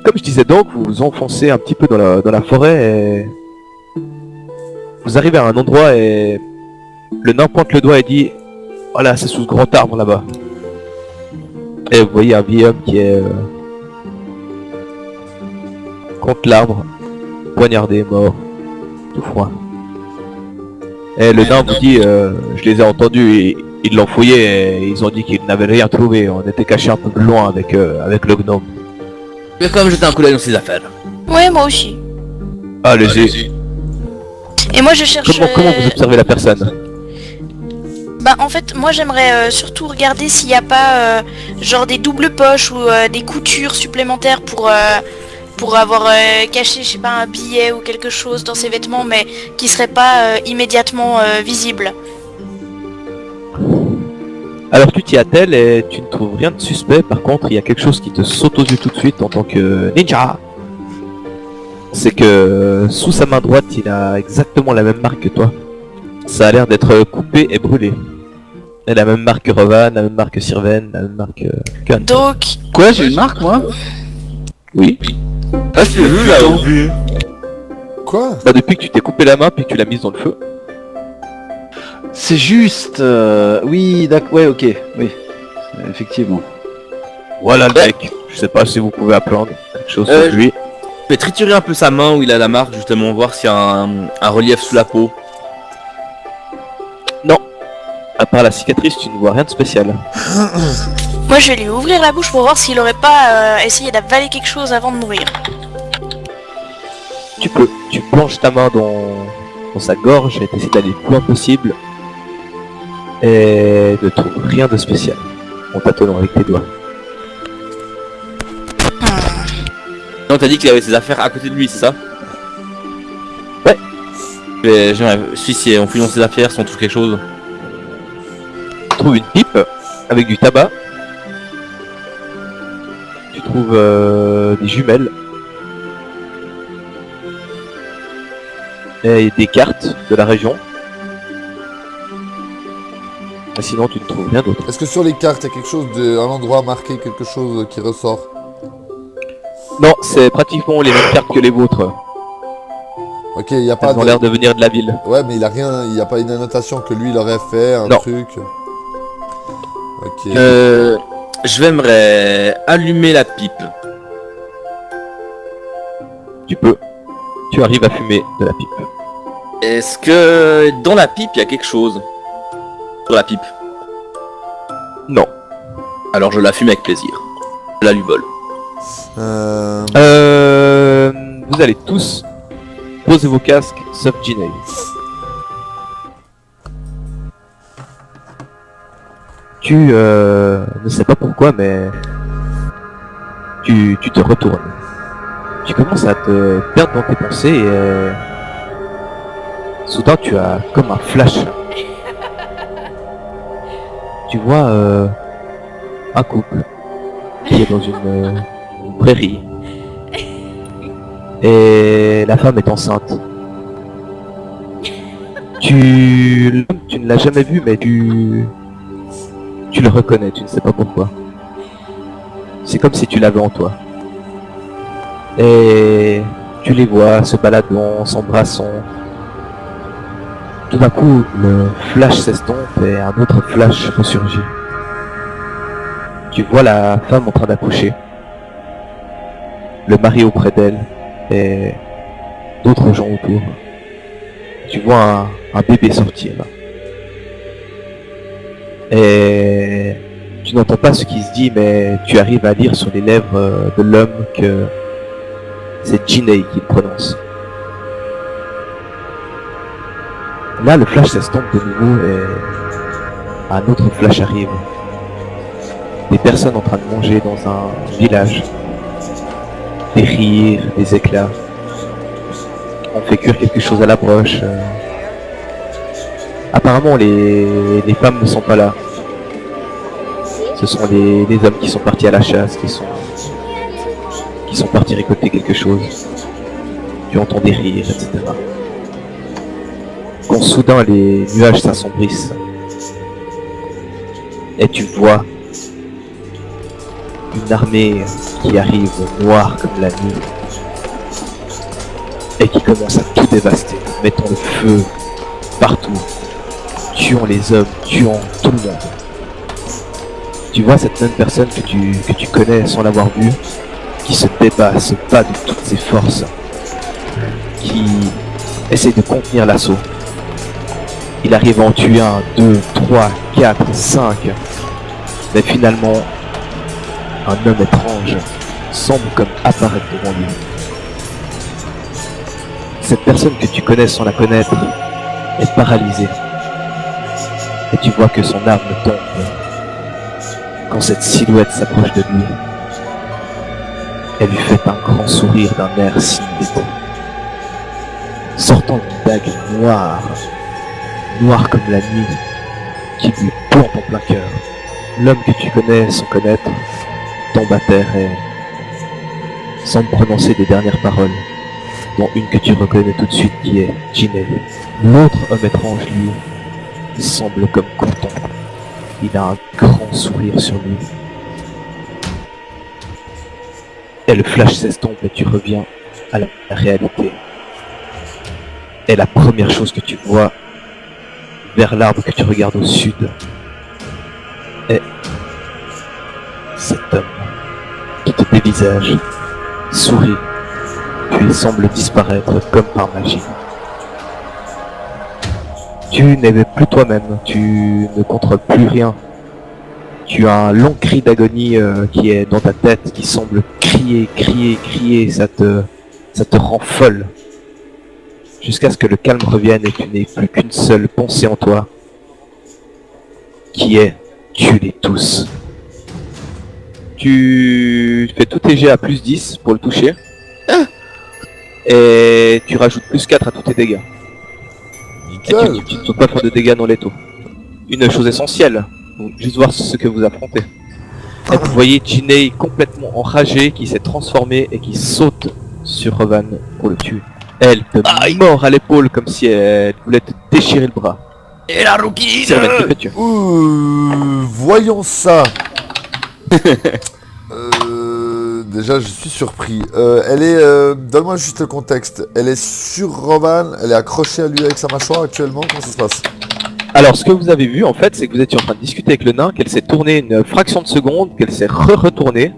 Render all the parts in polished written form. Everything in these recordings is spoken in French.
Comme je disais donc, vous vous enfoncez un petit peu dans la forêt et vous arrivez à un endroit et le nain pointe le doigt et dit voilà, c'est sous ce grand arbre là-bas. Et vous voyez un vieil homme qui est contre l'arbre, poignardé, mort, tout froid. Et le nain vous dit je les ai entendus, ils l'ont fouillé et ils ont dit qu'ils n'avaient rien trouvé. On était cachés un peu plus loin avec le gnome. Je vais quand même jeter un coup d'œil dans ses affaires. Ouais, moi aussi. Allez-y. Et moi je cherche... Comment vous observez la personne? Bah en fait, moi j'aimerais surtout regarder s'il n'y a pas genre des doubles poches ou des coutures supplémentaires pour avoir caché, je sais pas, un billet ou quelque chose dans ses vêtements, mais qui serait pas immédiatement visible. Alors tu t'y attelles et tu ne trouves rien de suspect. Par contre, il y a quelque chose qui te saute aux yeux tout de suite en tant que ninja. C'est que sous sa main droite, il a exactement la même marque que toi. Ça a l'air d'être coupé et brûlé. Et la même marque que Rovan, la même marque que Sirven, la même marque que Khan. Donc, Quoi, j'ai une marque moi? Oui. Ah, c'est vu là-haut. Quoi? Bah depuis que tu t'es coupé la main puis que tu l'as mise dans le feu. C'est juste... Oui, d'accord, ouais, ok, oui. Effectivement. Voilà le mec. Je sais pas si vous pouvez apprendre quelque chose sur lui. Je vais triturer un peu sa main où il a la marque, justement, voir s'il y a un relief sous la peau. Non. À part la cicatrice, tu ne vois rien de spécial. moi je vais lui ouvrir la bouche pour voir s'il aurait pas essayé d'avaler quelque chose avant de mourir. Tu peux. Tu plonges ta main dans sa gorge et t'essaies d'aller le plus loin possible. Et ne trouves rien de spécial. En tâtonnant avec tes doigts. Non, t'as dit qu'il avait ses affaires à côté de lui, c'est ça? Ouais. Si on fouille dans ses affaires, si on trouve quelque chose. Tu trouves une pipe avec du tabac. Tu trouves des jumelles. Et des cartes de la région. Mais sinon tu ne trouves rien d'autre. Est-ce que sur les cartes, il y a quelque chose un endroit marqué, quelque chose qui ressort? Non, c'est pratiquement les mêmes cartes que les vôtres. Ok, il n'y a pas Elles ont l'air de venir de la ville. Ouais, mais il a rien, il n'y a pas une annotation que lui il aurait fait, un Non. truc. Ok. J'aimerais allumer la pipe. Tu peux. Tu arrives à fumer de la pipe. Est-ce que dans la pipe, il y a quelque chose? Sur la pipe. Non. Alors je la fume avec plaisir. Je la lui vole. Vous allez tous poser vos casques, sauf Ginny. Tu ne sais pas pourquoi, mais tu te retournes. Tu commences à te perdre dans tes pensées et soudain tu as comme un flash. Tu vois un couple qui est dans une prairie et la femme est enceinte. Tu ne l'as jamais vu, mais tu le reconnais, tu ne sais pas pourquoi. C'est comme si tu l'avais en toi. Et tu les vois se baladant, s'embrassant. Tout d'un coup, le flash s'estompe et un autre flash ressurgit. Tu vois la femme en train d'accoucher, le mari auprès d'elle et d'autres gens autour. Tu vois un bébé sortir. Et tu n'entends pas ce qui se dit, mais tu arrives à lire sur les lèvres de l'homme que c'est Ginny qui le prononce. Là, le flash s'estompe de nouveau et un autre flash arrive. Des personnes en train de manger dans un village. Des rires, des éclats. On fait cuire quelque chose à la broche. Apparemment, les femmes ne sont pas là. Ce sont les hommes qui sont partis à la chasse, qui sont partis récolter quelque chose. Tu entends des rires, etc. Quand soudain les nuages s'assombrissent et tu vois une armée qui arrive noire comme la nuit et qui commence à tout dévaster, mettant le feu partout, tuant les hommes, tuant tout le monde. Tu vois cette même personne que tu connais sans l'avoir vue, qui se débat, se bat de toutes ses forces, qui essaie de contenir l'assaut. Il arrive à en tuer 1, 2, 3, 4, 5, mais finalement, un homme étrange semble comme apparaître devant lui. Cette personne que tu connais sans la connaître est paralysée. Et tu vois que son arme tombe quand cette silhouette s'approche de lui. Elle lui fait un grand sourire d'un air sinistre. Sortant d'une dague noire, noire comme la nuit, qui lui plante en plein cœur. L'homme que tu connais sans connaître tombe à terre et semble prononcer des dernières paroles, dont une que tu reconnais tout de suite qui est Jinei. L'autre homme étrange, lui, semble comme content. Il a un grand sourire sur lui. Et le flash s'estompe et tu reviens à la réalité. Et la première chose que tu vois vers l'arbre que tu regardes au sud est cet homme qui te dévisage, sourit, puis semble disparaître comme par magie. Tu n'es plus toi-même, tu ne contrôles plus rien. Tu as un long cri d'agonie qui est dans ta tête, qui semble crier, crier, crier, ça te rend folle. Jusqu'à ce que le calme revienne et que tu n'aies plus qu'une seule pensée en toi, qui est tue-les tous. Tu fais tous tes jets à plus 10 pour le toucher, et tu rajoutes plus 4 à tous tes dégâts. Et Nickel. tu ne peux pas faire de dégâts non létaux. Une chose essentielle, juste voir ce que vous affrontez. Et vous voyez Jinei complètement enragée qui s'est transformée et qui saute sur Rovan pour le tuer. Elle te mord à l'épaule comme si elle voulait te déchirer le bras. Et la rookie Sylvain, que fais-tu? Voyons ça. Déjà, je suis surpris. Elle est... Donne-moi juste le contexte. Elle est sur Rovan, elle est accrochée à lui avec sa mâchoire actuellement. Comment ça se passe? Alors, ce que vous avez vu, en fait, c'est que vous étiez en train de discuter avec le nain, qu'elle s'est tournée une fraction de seconde, qu'elle s'est retournée,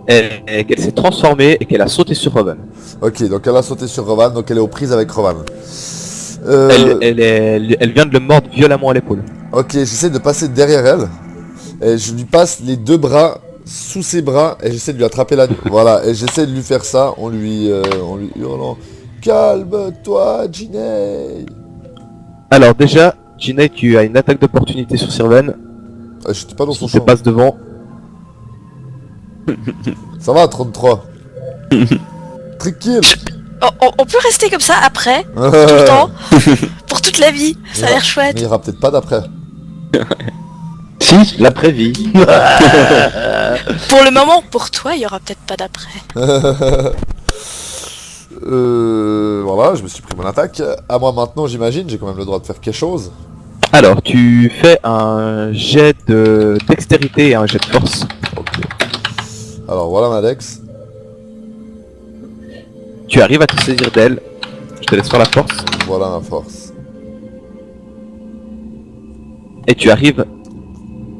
et qu'elle s'est transformée, et qu'elle a sauté sur Rovan. Ok, donc elle a sauté sur Rovan, donc elle est aux prises avec Rovan. Elle vient de le mordre violemment à l'épaule. Ok, j'essaie de passer derrière elle. Et je lui passe les deux bras sous ses bras et j'essaie de lui attraper la nuque. Voilà, et j'essaie de lui faire ça en lui hurlant « Calme-toi, Jinei !» Alors déjà, Jinei, tu as une attaque d'opportunité sur Sylvain, J'étais pas dans son qui se champ. passe devant. Ça va, 33. Tranquille. On peut rester comme ça après, tout le temps, pour toute la vie. Ça a l'air Mais chouette. il y aura peut-être pas d'après. Si, l'après-vie. Pour le moment, pour toi, il y aura peut-être pas d'après. Voilà, je me suis pris mon attaque. À moi maintenant, j'imagine, j'ai quand même le droit de faire quelque chose. Alors, tu fais un jet de dextérité et un jet de force. Ok. Alors voilà ma dex. Tu arrives à te saisir d'elle. Je te laisse faire la force. Voilà ma force. Et tu arrives,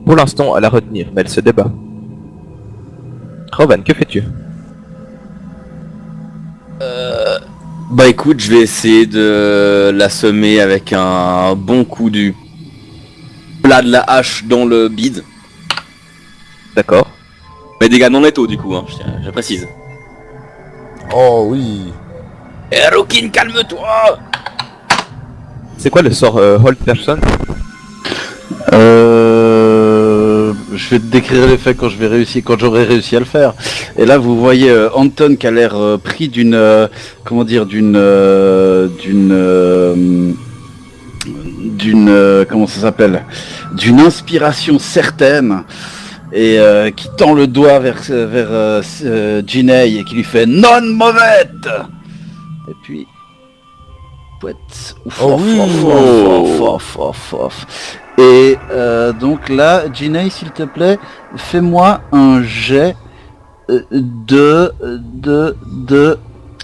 pour l'instant, à la retenir, mais elle se débat. Rovan, que fais-tu? Bah écoute, je vais essayer de l'assommer avec un bon coup du plat de la hache dans le bide. D'accord. Mais dégâts non létaux du coup, hein, je précise. Oh oui. Eh Rookin, calme-toi! C'est quoi le sort Hold Person? Je vais te décrire l'effet quand j'aurai réussi à le faire. Et là, vous voyez Anton qui a l'air pris d'une, comment ça s'appelle, d'une inspiration certaine et qui tend le doigt vers Jinei et qui lui fait non mauvette. Et puis pouette. Ouf, Oh ouf, oui. ouf. Et donc là, Ginei, s'il te plaît, fais-moi un jet de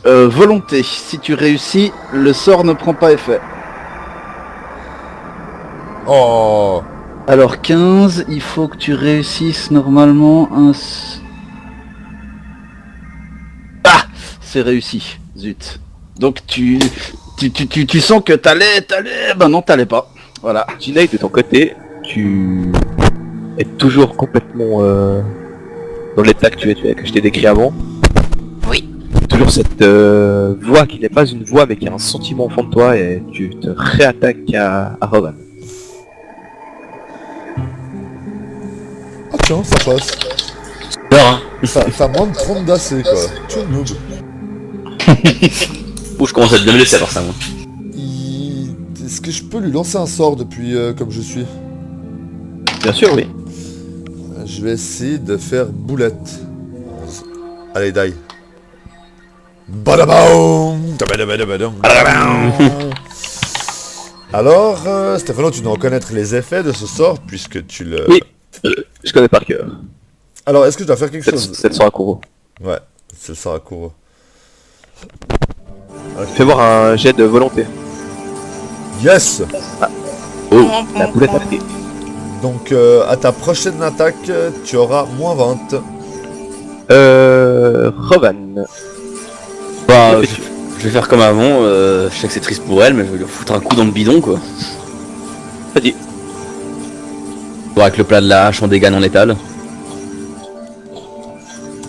volonté. Si tu réussis, le sort ne prend pas effet. Oh. Alors 15, il faut que tu réussisses normalement un... Ah, c'est réussi, zut. Donc tu sens que t'allais, ben non t'allais pas. Voilà. Ginei, de ton côté, tu es toujours complètement dans l'état que que je t'ai décrit avant. Oui. Toujours cette voix qui n'est pas une voix mais qui a un sentiment au fond de toi et tu te réattaques à Rowan. Ah tiens, ça passe. Alors, hein. Ça moins de 30 d'AC quoi. Tu es noob. Ouh, je commence à être bien blessé à part ça, moi. Est-ce que je peux lui lancer un sort depuis comme je suis? Bien sûr, oui. Je vais essayer de faire boulette. Allez, die. Badaboum. Tabadabadabadam. Alors, Stéphano, tu dois reconnaître les effets de ce sort puisque tu le... Oui. Je connais par cœur. Alors, est-ce que je dois faire quelque chose? 700 à Kuro. Ouais, c'est le sort à Kuro. Fais voir un jet de volonté. Yes. Oh, la boulette a pris. Donc, à ta prochaine attaque, tu auras moins 20. Rowan. Bah, Que fais-tu je vais faire comme avant, je sais que c'est triste pour elle, mais je vais lui foutre un coup dans le bidon, quoi. Vas-y. Bon, avec le plat de la hache en dégâts non létal.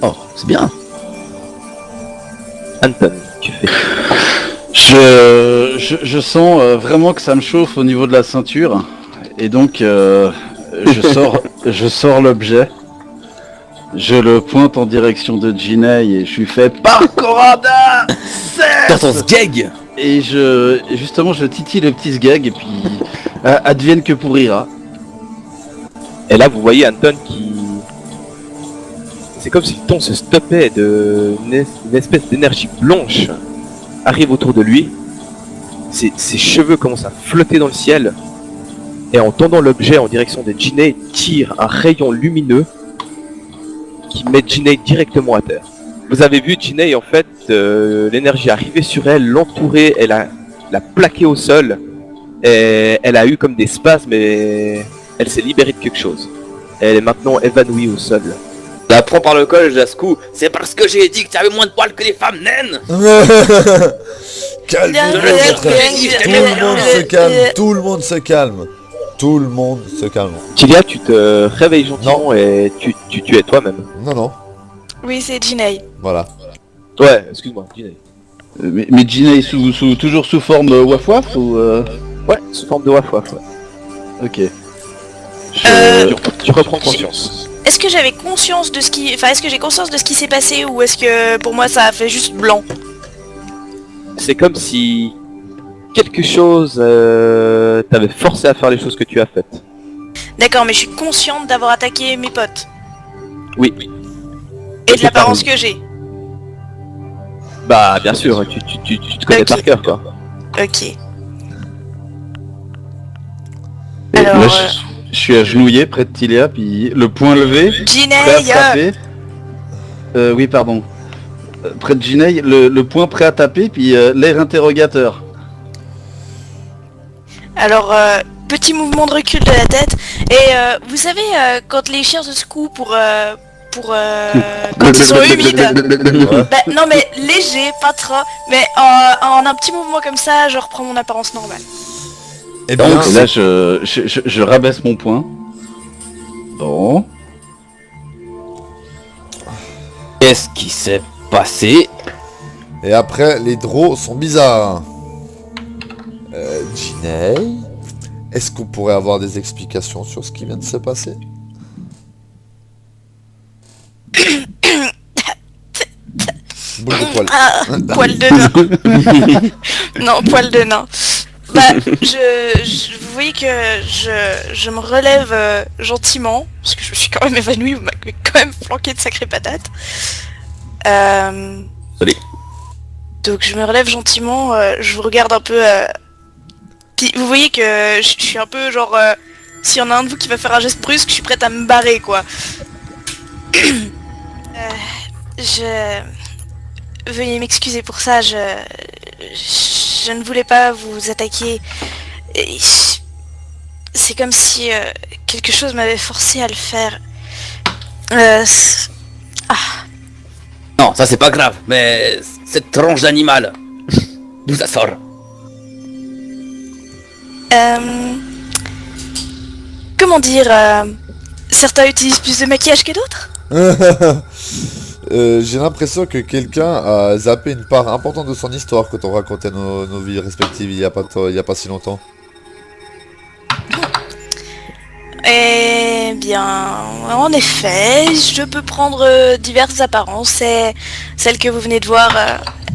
Oh, c'est bien. Anton, tu fais. Je sens vraiment que ça me chauffe au niveau de la ceinture. Et donc, je sors l'objet. Je le pointe en direction de Ginei et je lui fais Parkorada Dans ton sgeg. Et justement je titille le petit sgeg et puis advienne que pourrira. Et là, vous voyez Anton qui... C'est comme si le ton se stoppait de... Une espèce d'énergie blanche arrive autour de lui. Ses cheveux commencent à flotter dans le ciel. Et en tendant l'objet en direction de Ginei, tire un rayon lumineux qui met Ginei directement à terre. Vous avez vu Ginei, en fait, l'énergie arrivait sur elle, l'entourer, elle a plaqué au sol. Et elle a eu comme des spasmes et elle s'est libérée de quelque chose. Elle est maintenant évanouie au sol. La prends par le col, je la secoue. C'est parce que j'ai dit que tu avais moins de poils que les femmes naines. Calmez-vous, tout le monde se calme, tout le monde se calme. Tout le monde se calme. Tilia, tu te réveilles gentiment et tu es toi-même. Non, non, Oui, c'est Ginei. voilà. Ouais, excuse-moi, Ginei. Mais Ginei toujours sous forme waf waf ou Ouais, sous forme de waf-waf, ouais. Ok. Tu reprends conscience. Est-ce que j'avais conscience de ce qui... Enfin, est-ce que j'ai conscience de ce qui s'est passé ou est-ce que pour moi ça a fait juste blanc? C'est comme si quelque chose t'avait forcé à faire les choses que tu as faites. D'accord, mais je suis consciente d'avoir attaqué mes potes. Oui. Et de l'apparence que j'ai. Bah bien sûr, tu te connais Ok. par cœur quoi. Ok. Et Alors, là, je suis agenouillé près de Tilia, puis le poing levé, prêt à Ginei, frapper. Oui, pardon. Près de Ginei, le poing prêt à taper, puis l'air interrogateur. alors petit mouvement de recul de la tête. Et vous savez, quand les chiens se secouent pour quand ils sont humides. Bah, non mais léger, pas trop. Mais en un petit mouvement comme ça, je reprends mon apparence normale. Eh bien, Donc là, je rabaisse mon poing. Bon. Qu'est-ce qui s'est passé? et après, les draws sont bizarres. Ginei, est-ce qu'on pourrait avoir des explications sur ce qui vient de se passer? Boule de poil. Ah, poil de nain. Non, poil de nain. Bah, vous voyez que je me relève gentiment, parce que je me suis quand même évanouie, vous m'avez quand même flanqué de sacrées patates. Salut. Donc je me relève gentiment, je vous regarde un peu. Puis vous voyez que je suis un peu genre... s'il y en a un de vous qui va faire un geste brusque, je suis prête à me barrer quoi. Veuillez m'excuser pour ça, je ne voulais pas vous attaquer. C'est comme si quelque chose m'avait forcé à le faire. Non, ça c'est pas grave, mais cette tranche d'animal, d'où ça sort? Comment dire, certains utilisent plus de maquillage que d'autres? J'ai l'impression que quelqu'un a zappé une part importante de son histoire quand on racontait nos vies respectives il y a pas si longtemps. Eh bien, en effet, je peux prendre diverses apparences et celle que vous venez de voir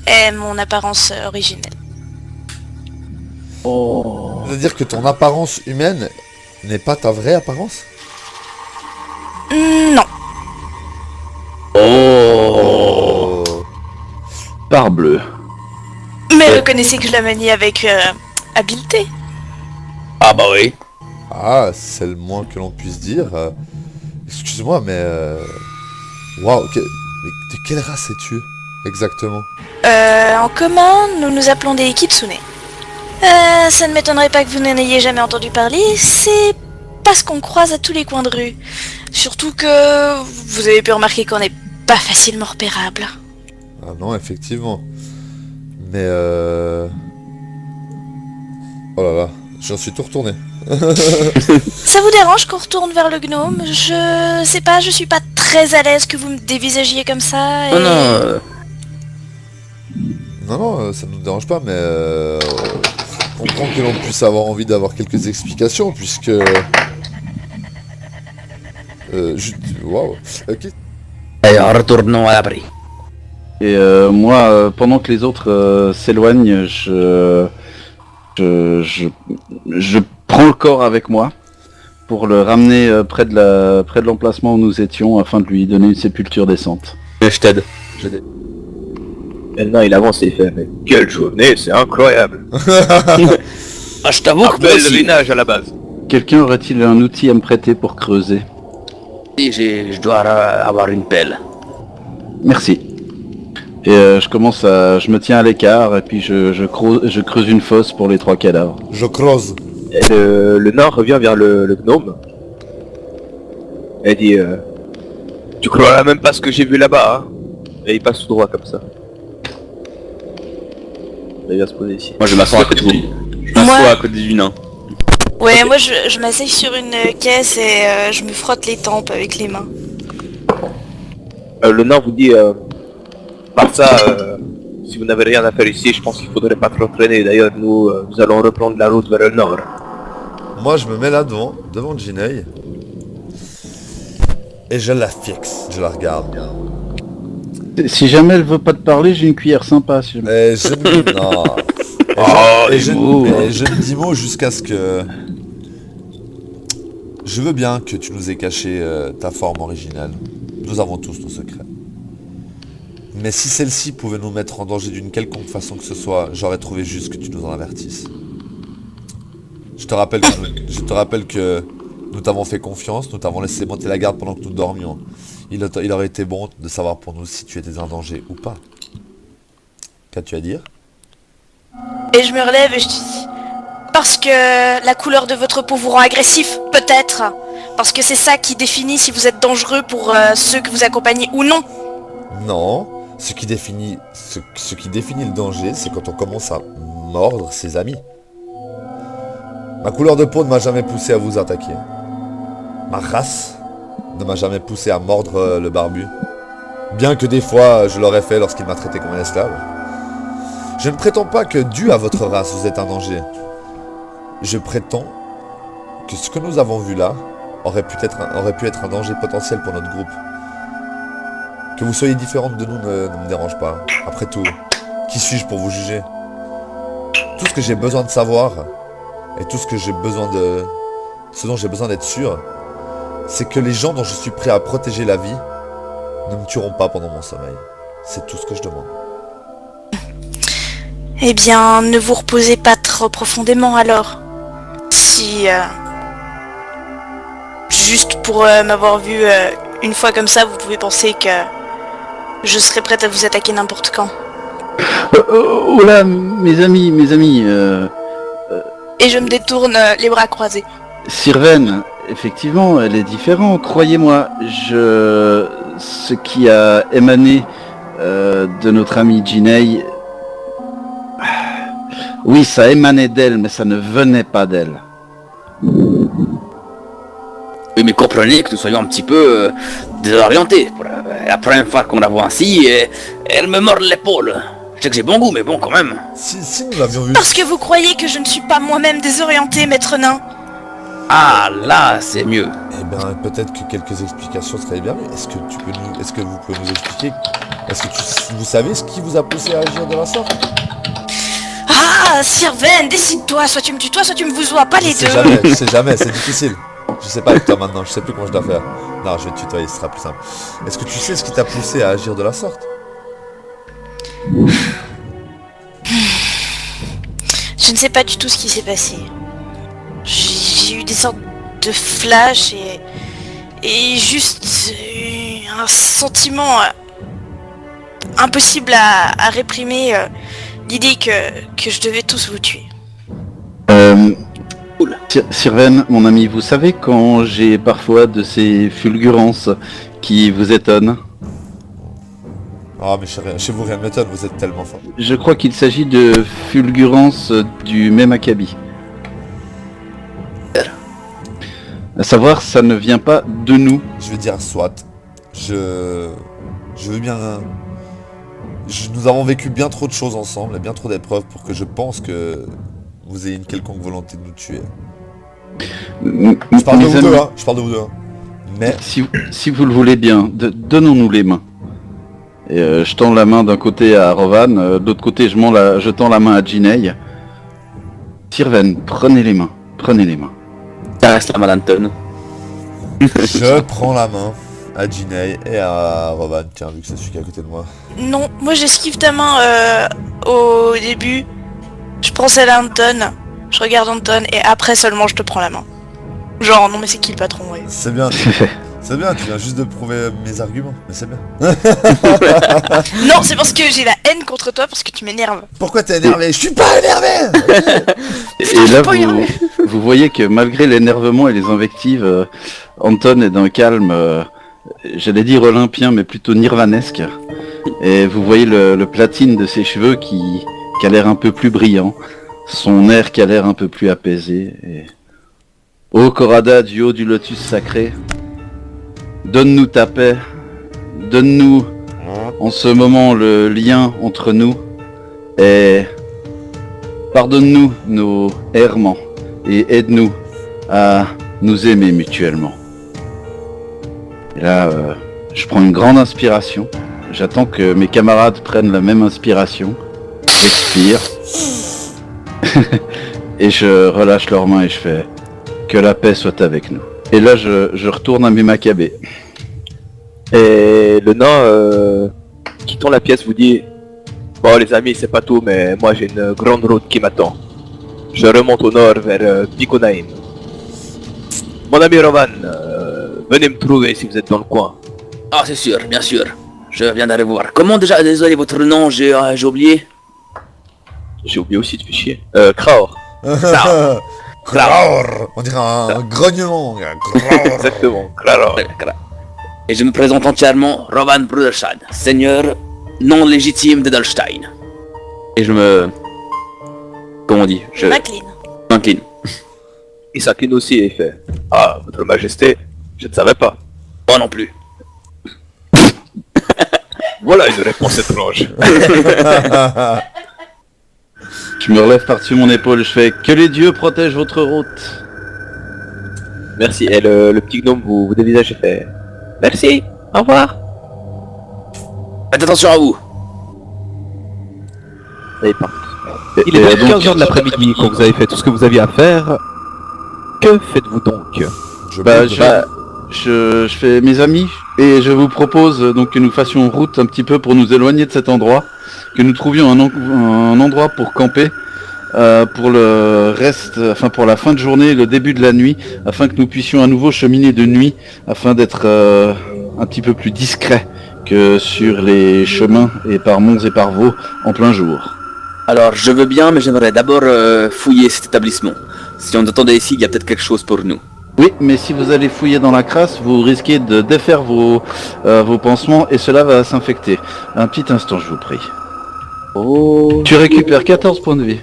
est mon apparence originelle. Oh. C'est-à-dire que ton apparence humaine n'est pas ta vraie apparence? Non. Oh. Parbleu. Mais reconnaissez que je la manie avec habileté. Ah bah oui. Ah, c'est le moins que l'on puisse dire. Excuse-moi, mais... Waouh, mais de quelle race es-tu exactement? En commun, nous nous appelons des Kitsune. Ça ne m'étonnerait pas que vous n'en ayez jamais entendu parler, c'est parce qu'on croise à tous les coins de rue. Surtout que vous avez pu remarquer qu'on n'est pas facilement repérable. Ah non, effectivement. Mais oh là là, j'en suis tout retourné. Ça vous dérange qu'on retourne vers le gnome? Je sais pas, je suis pas très à l'aise que vous me dévisagiez comme ça et... Non, non, Non, ça ne nous dérange pas, mais on comprend que l'on puisse avoir envie d'avoir quelques explications, puisque... Waouh, ok. allez, retournons à l'abri. Et moi, pendant que les autres s'éloignent, je prends le corps avec moi pour le ramener près de l'emplacement où nous étions afin de lui donner une sépulture décente. Mais je t'aide. Maintenant il avance et il fait mais quelle journée, c'est incroyable. Ah, je t'avoue Un que moi aussi, pèlerinage à la base. Quelqu'un aurait-il un outil à me prêter pour creuser? je dois avoir une pelle. Merci. Et je me tiens à l'écart et puis je creuse une fosse pour les 3 cadavres. Je creuse. Et le nain revient vers le gnome. Et dit tu croiras même pas ce que j'ai vu là-bas, hein. Et il passe tout droit comme ça. Il va se poser ici. Moi je m'assois à côté de vous. Je m'assois à côté du nain. Ouais, moi je m'asseye sur une caisse et je me frotte les tempes avec les mains. Le nain vous dit par ça, si vous n'avez rien à faire ici, je pense qu'il faudrait pas trop traîner. D'ailleurs, nous allons reprendre la route vers le nord. Moi, je me mets là devant Ginei. Et je la fixe, je la regarde. Si jamais elle veut pas te parler, j'ai une cuillère sympa. Si jamais. Et je ne... Non. Et je ne dis mot jusqu'à ce que... Je veux bien que tu nous aies caché ta forme originale. Nous avons tous nos secrets. Mais si celle-ci pouvait nous mettre en danger d'une quelconque façon que ce soit, j'aurais trouvé juste que tu nous en avertisses. Je te rappelle que nous t'avons fait confiance, nous t'avons laissé monter la garde pendant que nous dormions. Il aurait été bon de savoir pour nous si tu étais en danger ou pas. Qu'as-tu à dire? Et je me relève et je te dis... Parce que la couleur de votre peau vous rend agressif, peut-être. Parce que c'est ça qui définit si vous êtes dangereux pour ceux que vous accompagnez ou non. Non, ce qui définit le danger, c'est quand on commence à mordre ses amis. Ma couleur de peau ne m'a jamais poussé à vous attaquer. Ma race ne m'a jamais poussé à mordre le barbu. Bien que des fois, je l'aurais fait lorsqu'il m'a traité comme un esclave. Je ne prétends pas que dû à votre race, vous êtes un danger. Je prétends que ce que nous avons vu là aurait pu être un danger potentiel pour notre groupe. Que vous soyez différente de nous ne me dérange pas. Après tout, qui suis-je pour vous juger? Tout ce que j'ai besoin de savoir, et tout ce que j'ai besoin de... Ce dont j'ai besoin d'être sûr, c'est que les gens dont je suis prêt à protéger la vie ne me tueront pas pendant mon sommeil. C'est tout ce que je demande. Eh bien, ne vous reposez pas trop profondément alors. Si... juste pour m'avoir vu une fois comme ça, vous pouvez penser que je serai prête à vous attaquer n'importe quand. Oh là, mes amis, Et je me détourne les bras croisés. Sirven, effectivement, elle est différente, croyez-moi. Ce qui a émané de notre amie Jinei, oui, ça émanait d'elle, mais ça ne venait pas d'elle. Oui, mais comprenez que nous soyons un petit peu désorientés. Pour la première fois qu'on la voit ainsi, elle me mord l'épaule. Je sais que j'ai bon goût, mais bon, quand même. Si nous l'avions vu... Parce que vous croyez que je ne suis pas moi-même désorientée, maître nain. Ah, là, c'est mieux. Eh bien, peut-être que quelques explications seraient bien. Est-ce que vous pouvez nous expliquer? Est-ce que vous savez ce qui vous a poussé à agir de la sorte? Ah, Sirven, décide-toi. Soit tu me tutoies, soit tu me vous pas les deux. Je sais jamais, c'est difficile. Je sais pas avec toi maintenant, je sais plus comment je dois faire. Non, je vais te tutoyer, ce sera plus simple. Est-ce que tu sais ce qui t'a poussé à agir de la sorte? Je ne sais pas du tout ce qui s'est passé. J'ai eu des sortes de flashs et juste un sentiment impossible à réprimer, l'idée que je devais tous vous tuer. Sirven, mon ami, vous savez quand j'ai parfois de ces fulgurances qui vous étonnent? Ah mais chez vous rien ne m'étonne, vous êtes tellement fort. Je crois qu'il s'agit de fulgurances du même acabit. À savoir, ça ne vient pas de nous. Je vais dire soit. Je veux bien... Nous avons vécu bien trop de choses ensemble et bien trop d'épreuves pour que je pense que vous ayez une quelconque volonté de nous tuer. Je parle de vous deux, hein. Je parle de vous deux. Hein. Mais... Si vous le voulez bien, donnons-nous les mains. Et je tends la main d'un côté à Rovan, de l'autre côté je tends la main à Jinei. Sirven, prenez les mains. Ça reste la main d'Anton. Je prends la main à Jinei et à Rovan, tiens, vu que c'est celui qui est à côté de moi. Non, moi j'esquive ta main au début. Je prends celle d'Anton, je regarde Anton et après seulement je te prends la main. Genre, non mais c'est qui le patron, ouais. C'est bien. C'est bien, tu viens juste de prouver mes arguments, mais c'est bien. Non, c'est parce que j'ai la haine contre toi, parce que tu m'énerves. Pourquoi t'es énervé? Je suis pas énervé. Et là, vous voyez que malgré l'énervement et les invectives, Anton est d'un calme, j'allais dire olympien, mais plutôt nirvanesque. Et vous voyez le platine de ses cheveux qui a l'air un peu plus brillant, son air qui a l'air un peu plus apaisé. Et... Ô Corada, du haut du lotus sacré, donne-nous ta paix, donne-nous en ce moment le lien entre nous et pardonne-nous nos errements et aide-nous à nous aimer mutuellement. Et là, je prends une grande inspiration, j'attends que mes camarades prennent la même inspiration, j'expire et je relâche leurs mains et je fais que la paix soit avec nous. Et là, je retourne à mes macabées. Et le nain, quittant la pièce, vous dit « Bon les amis, c'est pas tout, mais moi j'ai une grande route qui m'attend. Je remonte au nord vers Pikonaim. Mon ami Rovan, venez me trouver si vous êtes dans le coin. » Ah, c'est sûr, bien sûr. Je viens d'aller voir. Comment déjà, désolé, votre nom, j'ai oublié. J'ai oublié aussi de fichier. Kraor. Kraor. On dirait un grognement. Kraor. Exactement, Kraor. Et je me présente entièrement Rovan Brudershad, seigneur non légitime d'Edelstein. Et je me... Comment on dit? Je m'incline. Il s'incline aussi et il fait « Ah, votre majesté, je ne savais pas. » Moi non plus. Voilà une réponse étrange. Je me relève par-dessus mon épaule, je fais que les dieux protègent votre route. Merci. Et le petit gnome vous dévisage et fait merci, au revoir. Faites attention à vous. Et part. Il est donc 15h de l'après-midi quand vous avez fait tout ce que vous aviez à faire. Que faites-vous donc? je fais mes amis et je vous propose donc que nous fassions route un petit peu pour nous éloigner de cet endroit, que nous trouvions un endroit pour camper pour le reste, enfin pour la fin de journée et le début de la nuit, afin que nous puissions à nouveau cheminer de nuit, afin d'être un petit peu plus discret que sur les chemins et par monts et par vaux en plein jour. Alors, je veux bien, mais j'aimerais d'abord fouiller cet établissement. Si on attendait ici, il y a peut-être quelque chose pour nous. Oui, mais si vous allez fouiller dans la crasse, vous risquez de défaire vos pansements et cela va s'infecter. Un petit instant, je vous prie. Oh... Tu récupères 14 points de vie.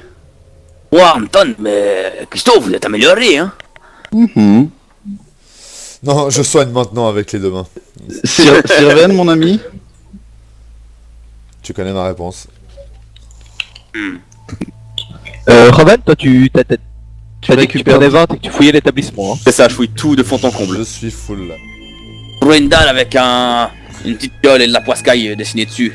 Ouah, Anton, mais... Christophe, vous êtes amélioré, hein. Non, je soigne maintenant avec les deux mains. Sirven, mon ami. Tu connais ma réponse. Robin, toi tu t'as dit que tu récupères prenais 20 et que tu fouillais l'établissement. Hein. C'est ça, je fouille tout de fond en comble. Je suis full là. Trouver une dalle avec une petite fiole et de la poiscaille dessinée dessus.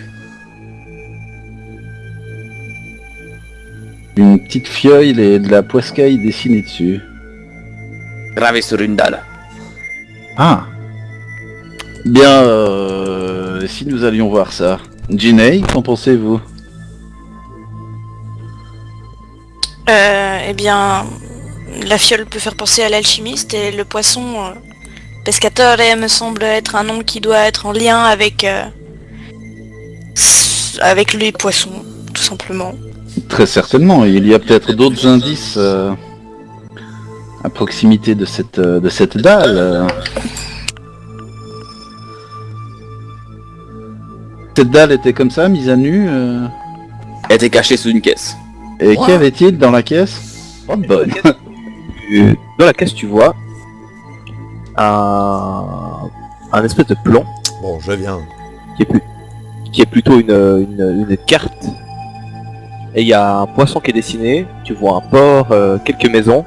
Une petite feuille et de la poiscaille dessinée dessus. Gravé sur une dalle. Ah. Bien, si nous allions voir ça. Ginei, qu'en pensez-vous? Eh bien, la fiole peut faire penser à l'alchimiste et le poisson, pescatore me semble être un nom qui doit être en lien avec avec les poissons, tout simplement. Très certainement, il y a peut-être d'autres indices à proximité de cette dalle. Cette dalle était comme ça, mise à nu. Elle était cachée sous une caisse. Et qu'y avait-il dans la caisse? Oh, bonne. Dans la caisse tu vois un espèce de plan Bon, je viens. qui est plutôt une carte. Et il y a un poisson qui est dessiné, tu vois un port, quelques maisons,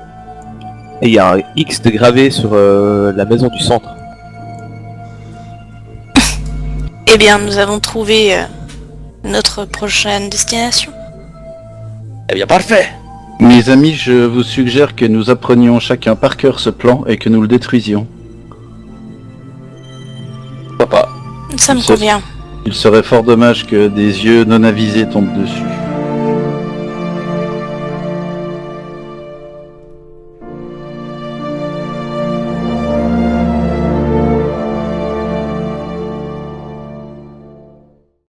et il y a un X de gravé sur la maison du centre. Eh bien, nous avons trouvé notre prochaine destination. Eh bien, parfait. Mes amis, je vous suggère que nous apprenions chacun par cœur ce plan et que nous le détruisions. Papa. Ça me Ce- convient. Il serait fort dommage que des yeux non avisés tombent dessus.